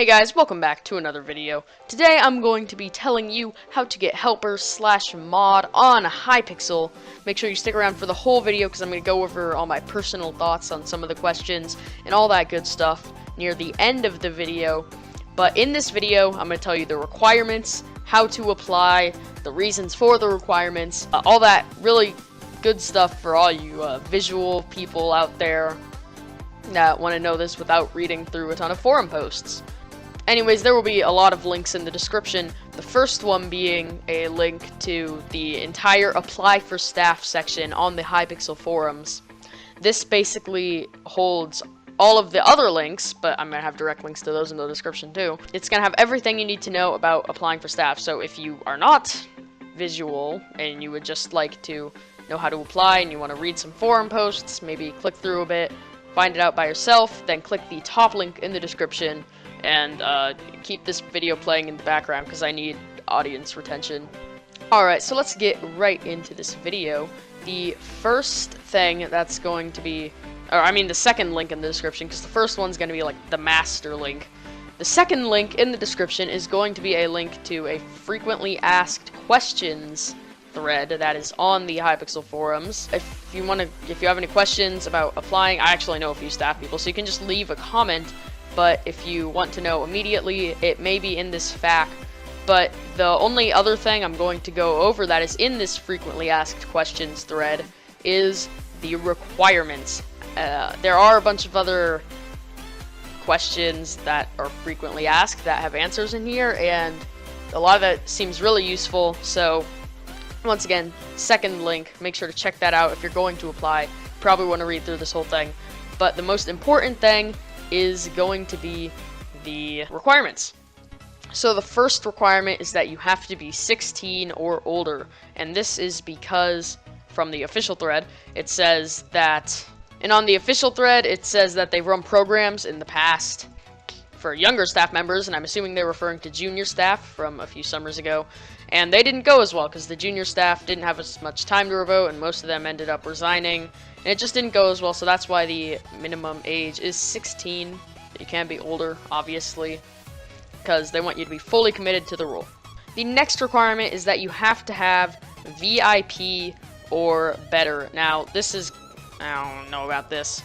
Hey guys, welcome back to another video. Today I'm going to be telling you how to get helper/mod on Hypixel. Make sure you stick around for the whole video because I'm going to go over all my personal thoughts on some of the questions and all that good stuff near the end of the video. But in this video, I'm going to tell you the requirements, how to apply, the reasons for the requirements, all that really good stuff for all you visual people out there that want to know this without reading through a ton of forum posts. Anyways, there will be a lot of links in the description, the first one being a link to the entire Apply for Staff section on the Hypixel forums. This basically holds all of the other links, but I'm going to have direct links to those in the description too. It's going to have everything you need to know about applying for staff, so if you are not visual and you would just like to know how to apply and you want to read some forum posts, maybe click through a bit, find it out by yourself, then click the top link in the description and keep this video playing in the background because I need audience retention. Alright, so let's get right into this video. The first thing that's going to be, the second link in the description, because the first one's going to be like the master link. The second link in the description is going to be a link to a frequently asked questions thread that is on the Hypixel forums. If you have any questions about applying, I actually know a few staff people, so you can just leave a comment. But if you want to know immediately, it may be in this FAQ. But the only other thing I'm going to go over that is in this frequently asked questions thread is the requirements. There are a bunch of other questions that are frequently asked that have answers in here, and a lot of that seems really useful. So once again, second link, make sure to check that out if you're going to apply. Probably want to read through this whole thing. But the most important thing is going to be the requirements. So the first requirement is that you have to be 16 or older, and this is because from the official thread it says that, and on the official thread it says that they've run programs in the past for younger staff members, and I'm assuming they're referring to junior staff from a few summers ago, and they didn't go as well because the junior staff didn't have as much time to revote and most of them ended up resigning. And it just didn't go as well, so that's why the minimum age is 16. You can be older, obviously, because they want you to be fully committed to the rule. The next requirement is that you have to have VIP or better. Now, this is, I don't know about this.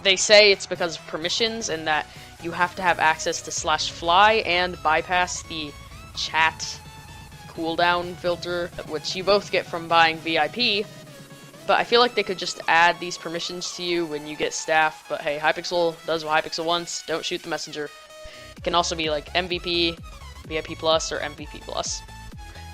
They say it's because of permissions and that you have to have access to /fly and bypass the chat cooldown filter, which you both get from buying VIP. But I feel like they could just add these permissions to you when you get staff. But hey, Hypixel does what Hypixel wants. Don't shoot the messenger. It can also be like MVP, VIP Plus, or MVP Plus.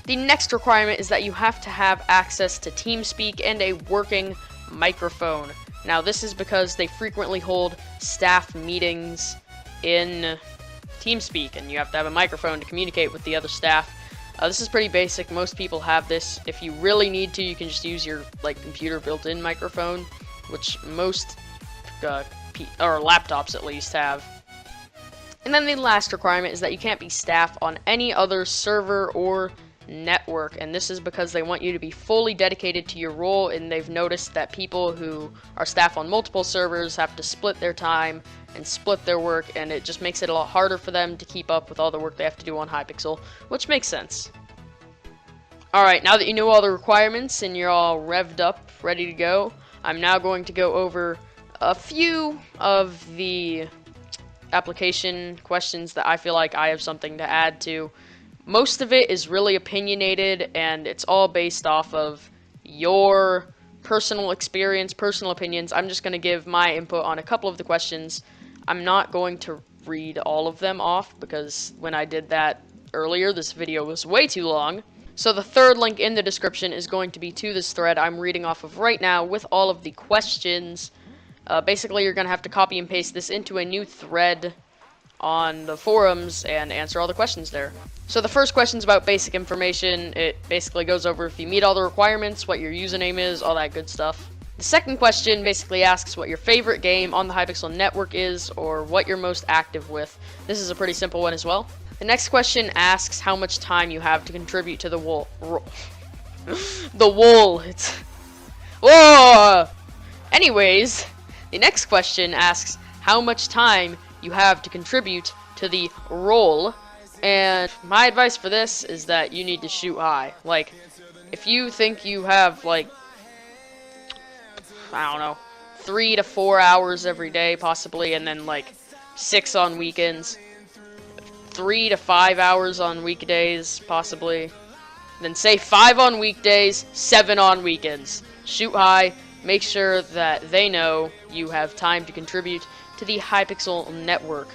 The next requirement is that you have to have access to TeamSpeak and a working microphone. Now this is because they frequently hold staff meetings in TeamSpeak, and you have to have a microphone to communicate with the other staff. This is pretty basic. Most people have this. If you really need to, you can just use your computer built-in microphone, which most or laptops at least have. And then the last requirement is that you can't be staff on any other server or network, and this is because they want you to be fully dedicated to your role, and they've noticed that people who are staff on multiple servers have to split their time and split their work, and it just makes it a lot harder for them to keep up with all the work they have to do on Hypixel, which makes sense. Alright, now that you know all the requirements and you're all revved up, ready to go, I'm now going to go over a few of the application questions that I feel like I have something to add to. Most of it is really opinionated, and it's all based off of your personal experience, personal opinions. I'm just going to give my input on a couple of the questions. I'm not going to read all of them off because when I did that earlier, this video was way too long. So the third link in the description is going to be to this thread I'm reading off of right now with all of the questions. Basically, you're going to have to copy and paste this into a new thread on the forums and answer all the questions there. So the first question is about basic information. It basically goes over if you meet all the requirements, what your username is, all that good stuff. The second question basically asks what your favorite game on the Hypixel network is, or what you're most active with. This is a pretty simple one as well. The next question asks how much time you have to contribute to the wool. Whoa! Anyways, the next question asks how much time you have to contribute to the role. And my advice for this is that you need to shoot high. Like, if you think you have, like, I don't know, 3 to 4 hours every day, possibly, and then, like, 6 on weekends, 3 to 5 hours on weekdays, possibly, then say 5 on weekdays, 7 on weekends. Shoot high. Make sure that they know you have time to contribute to the Hypixel network.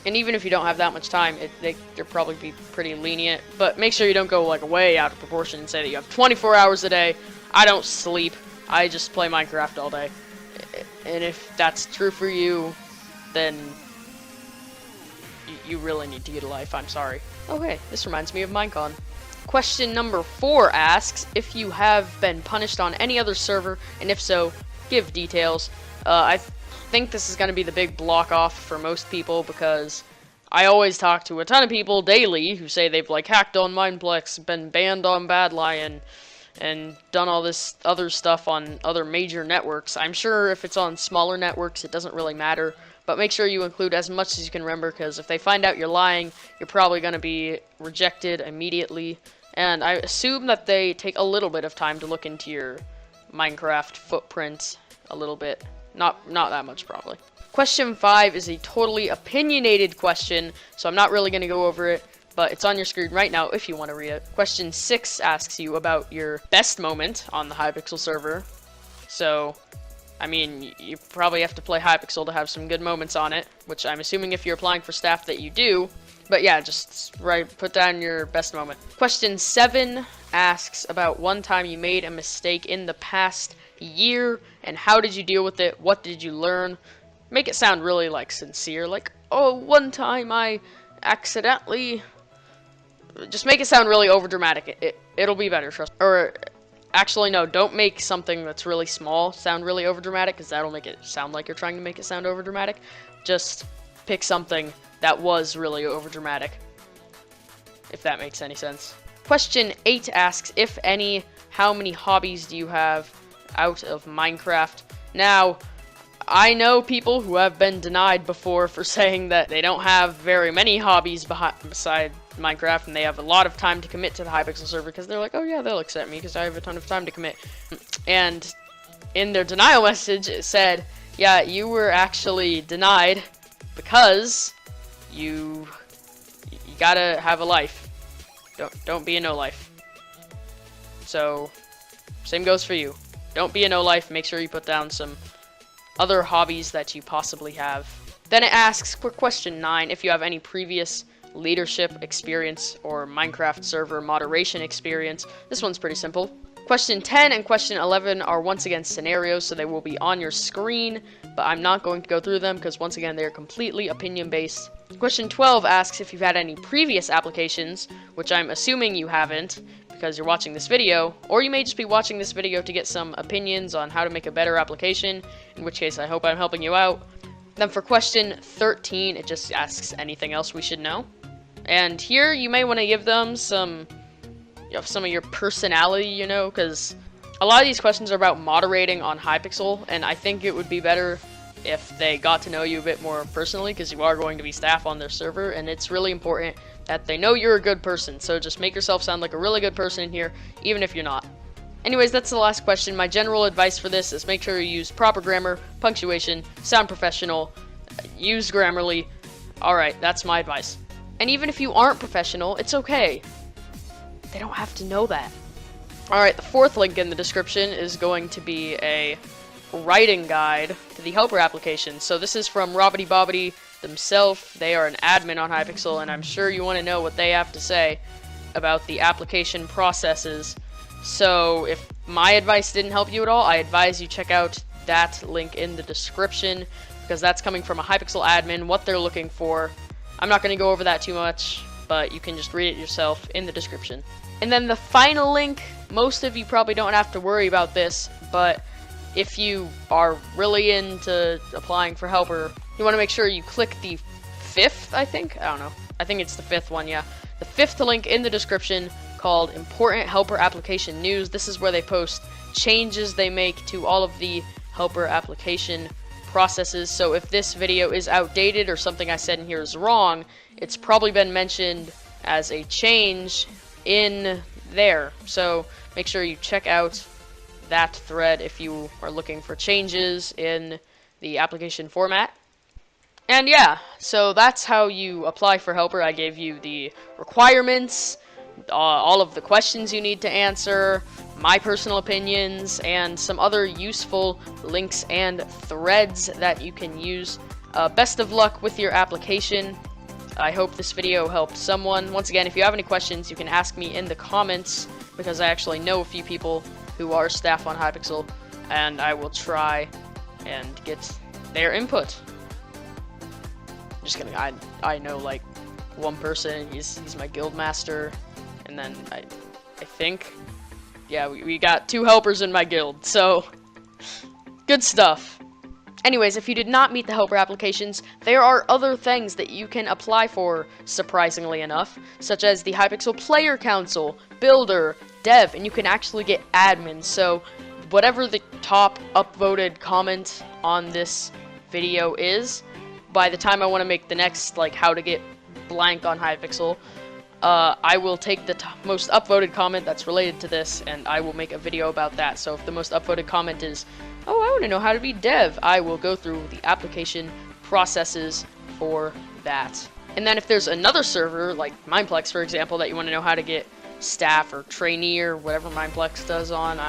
And even if you don't have that much time, they'll probably be pretty lenient. But make sure you don't go like way out of proportion and say that you have 24 hours a day. I don't sleep. I just play Minecraft all day. And if that's true for you, then you really need to get a life. I'm sorry. Oh hey, this reminds me of Minecon. Question number 4 asks if you have been punished on any other server, and if so, give details. I think this is going to be the big block off for most people, because I always talk to a ton of people daily who say they've like hacked on Mineplex, been banned on Bad Lion, and done all this other stuff on other major networks. I'm sure if it's on smaller networks, it doesn't really matter, but make sure you include as much as you can remember, because if they find out you're lying, you're probably going to be rejected immediately. And I assume that they take a little bit of time to look into your Minecraft footprint a little bit. Not that much, probably. Question 5 is a totally opinionated question, so I'm not really going to go over it, but it's on your screen right now if you want to read it. Question 6 asks you about your best moment on the Hypixel server. So, I mean, you probably have to play Hypixel to have some good moments on it, which I'm assuming if you're applying for staff that you do. But yeah, just put down your best moment. Question 7 asks about one time you made a mistake in the past year, and how did you deal with it? What did you learn? Make it sound really, like, sincere. Like, oh, one time I accidentally... Just make it sound really overdramatic. It'll be better, trust me. Or, actually, no, don't make something that's really small sound really overdramatic, because that'll make it sound like you're trying to make it sound overdramatic. Just pick something that was really overdramatic, if that makes any sense. Question 8 asks, if any, how many hobbies do you have out of Minecraft? Now, I know people who have been denied before for saying that they don't have very many hobbies beside Minecraft, and they have a lot of time to commit to the Hypixel server, because they're like, oh yeah, they'll accept me because I have a ton of time to commit. And in their denial message, it said, yeah, you were actually denied because you gotta have a life. Don't be a no-life. So, same goes for you. Don't be a no-life. Make sure you put down some other hobbies that you possibly have. Then it asks for question 9 if you have any previous leadership experience or Minecraft server moderation experience. This one's pretty simple. Question 10 and question 11 are once again scenarios, so they will be on your screen, but I'm not going to go through them because once again they're completely opinion-based. Question 12 asks if you've had any previous applications, which I'm assuming you haven't because you're watching this video, or you may just be watching this video to get some opinions on how to make a better application, in which case I hope I'm helping you out. Then for question 13, it just asks anything else we should know. And here you may want to give them some of your personality, you know, because a lot of these questions are about moderating on Hypixel, and I think it would be better if they got to know you a bit more personally, because you are going to be staff on their server, and it's really important that they know you're a good person. So just make yourself sound like a really good person in here, even if you're not. Anyways, that's the last question. My general advice for this is make sure you use proper grammar, punctuation, sound professional, use Grammarly. Alright, that's my advice. And even if you aren't professional, it's okay. They don't have to know that. Alright, the 4th link in the description is going to be a writing guide to the Helper application. So this is from BillehBawb themselves. They are an admin on Hypixel, and I'm sure you want to know what they have to say about the application processes. So if my advice didn't help you at all, I advise you check out that link in the description, because that's coming from a Hypixel admin, what they're looking for. I'm not going to go over that too much, but you can just read it yourself in the description. And then the final link, most of you probably don't have to worry about this, but if you are really into applying for Helper, you want to make sure you click the 5th, I think? I don't know. I think it's the 5th one, yeah. The 5th link in the description called Important Helper Application News. This is where they post changes they make to all of the Helper application processes. So if this video is outdated or something I said in here is wrong, it's probably been mentioned as a change in there. So make sure you check out that thread if you are looking for changes in the application format. And yeah, so that's how you apply for Helper. I gave you the requirements, all of the questions you need to answer, my personal opinions, and some other useful links and threads that you can use. Best of luck with your application. I hope this video helped someone. Once again, if you have any questions, you can ask me in the comments, because I actually know a few people who are staff on Hypixel, and I will try and get their input. Just kidding. I know like one person. He's my guild master, and then I think, yeah, we got 2 helpers in my guild. So good stuff. Anyways, if you did not meet the helper applications, there are other things that you can apply for, surprisingly enough, such as the Hypixel Player Council, Builder, Dev, and you can actually get admins. So whatever the top upvoted comment on this video is, by the time I want to make the next, like, how to get blank on Hypixel, I will take the most upvoted comment that's related to this, and I will make a video about that. So if the most upvoted comment is, oh, I want to know how to be dev, I will go through the application processes for that. And then if there's another server, like Mineplex, for example, that you want to know how to get staff or trainee or whatever Mineplex does on,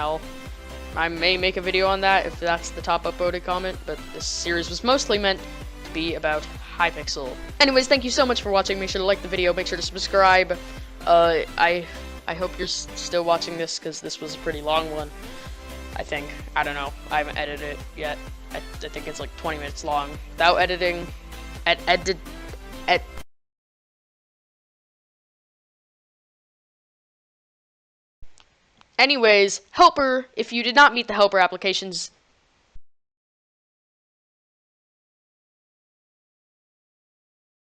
I may make a video on that if that's the top upvoted comment, but this series was mostly meant to be about Hypixel. Anyways, thank you so much for watching. Make sure to like the video, make sure to subscribe. I hope you're still watching this, because this was a pretty long one, I think. I don't know. I haven't edited it yet. I think it's like 20 minutes long. Without editing, Anyways, Helper, if you did not meet the Helper applications,